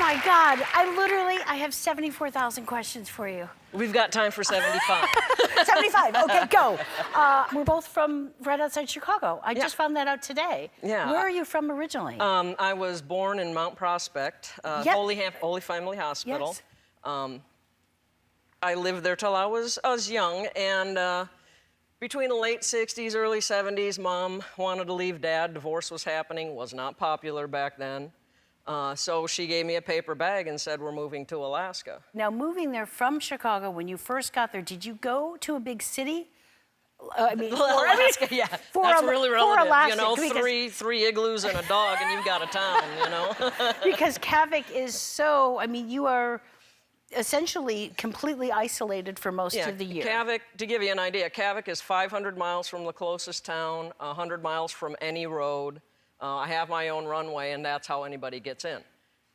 my God. I have 74,000 questions for you. We've got time for 75. 75, okay, go. We're both from right outside Chicago. I just found that out today. Yeah. Where are you from originally? I was born in Mount Prospect, Holy Family Hospital. Yes. I lived there till I was young, and between the late 60s, early 70s, Mom wanted to leave Dad. Divorce was happening, was not popular back then. So she gave me a paper bag and said, we're moving to Alaska. Now, moving there from Chicago, when you first got there, did you go to a big city? Alaska, yeah. That's really relative. Alaska, you know, three igloos and a dog, and you've got a town, you know? Because Kavik is so, you are essentially completely isolated for most of the year. Kavik, to give you an idea, Kavik is 500 miles from the closest town, 100 miles from any road. I have my own runway, and that's how anybody gets in.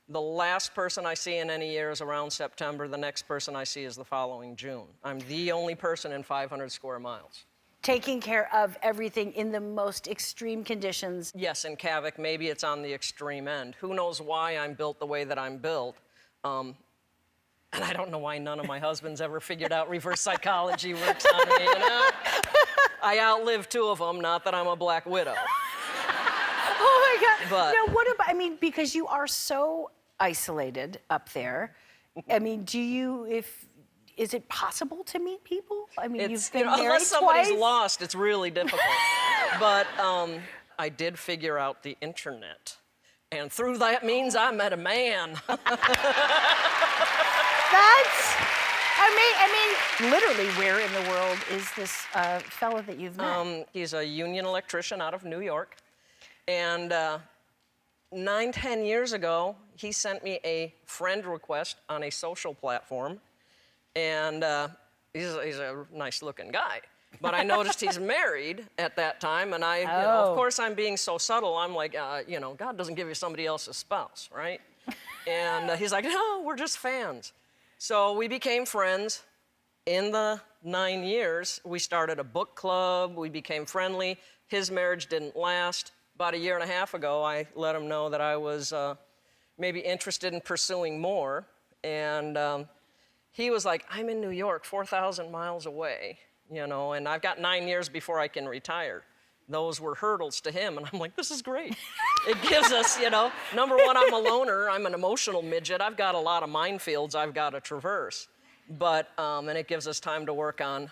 The last person I see in any year is around September. The next person I see is the following June. I'm the only person in 500 square miles. Taking care of everything in the most extreme conditions. Yes, in Kavik, maybe it's on the extreme end. Who knows why I'm built the way that I'm built. And I don't know why none of my husbands ever figured out reverse psychology works on me, you know? I outlived 2 of them, not that I'm a black widow. Oh my God. But now, what about, because you are so isolated up there, is it possible to meet people? You've been married unless somebody's twice? lost, it's really difficult. But I did figure out the internet. And through that means I met a man. Literally, where in the world is this fella that you've met? He's a union electrician out of New York. And 9-10 years ago, he sent me a friend request on a social platform. And he's a nice-looking guy. But I noticed he's married at that time, and of course, I'm being so subtle. I'm like, God doesn't give you somebody else's spouse, right? And he's like, no, we're just fans. So we became friends. In the 9 years, we started a book club. We became friendly. His marriage didn't last. About 1.5 years ago, I let him know that I was maybe interested in pursuing more. And he was like, I'm in New York, 4,000 miles away, and I've got 9 years before I can retire. Those were hurdles to him, and I'm like, this is great. It gives us, number one, I'm a loner. I'm an emotional midget. I've got a lot of minefields I've got to traverse. But, and it gives us time to work on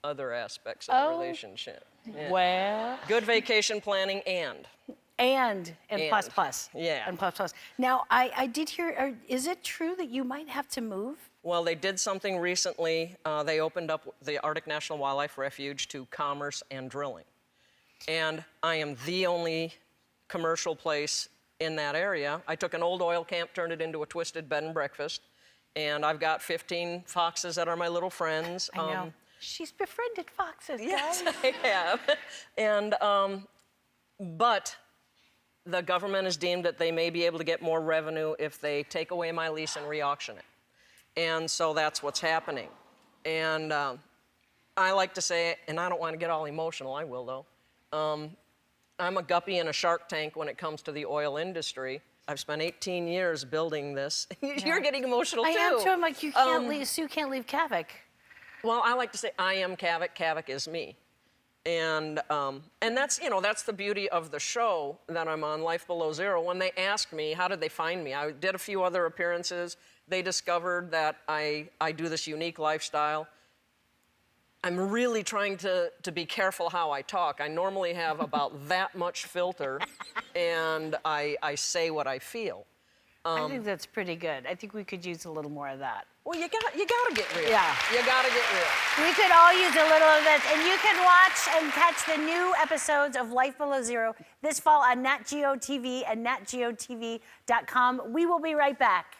other aspects of the relationship. Yeah. Well. Good vacation planning and plus. Yeah. And plus. Now, I did hear, is it true that you might have to move? Well, they did something recently. They opened up the Arctic National Wildlife Refuge to commerce and drilling. And I am the only commercial place in that area. I took an old oil camp, turned it into a twisted bed and breakfast. And I've got 15 foxes that are my little friends. I know. She's befriended foxes, yes, guys. I have. And, but the government has deemed that they may be able to get more revenue if they take away my lease and re-auction it. And so that's what's happening. And I like to say, and I don't want to get all emotional, I will though, I'm a guppy in a shark tank when it comes to the oil industry. I've spent 18 years building this. You're getting emotional too. I am too. I'm like, you can't leave, Sue can't leave Kavik. Well, I like to say I am Kavik, Kavik is me. And that's, that's the beauty of the show that I'm on, Life Below Zero. When they asked me, how did they find me? I did a few other appearances. They discovered that I do this unique lifestyle. I'm really trying to be careful how I talk. I normally have about that much filter, and I say what I feel. I think that's pretty good. I think we could use a little more of that. Well, you gotta get real. Yeah. You gotta get real. We could all use a little of this. And you can watch and catch the new episodes of Life Below Zero this fall on Nat Geo TV and natgeotv.com. We will be right back.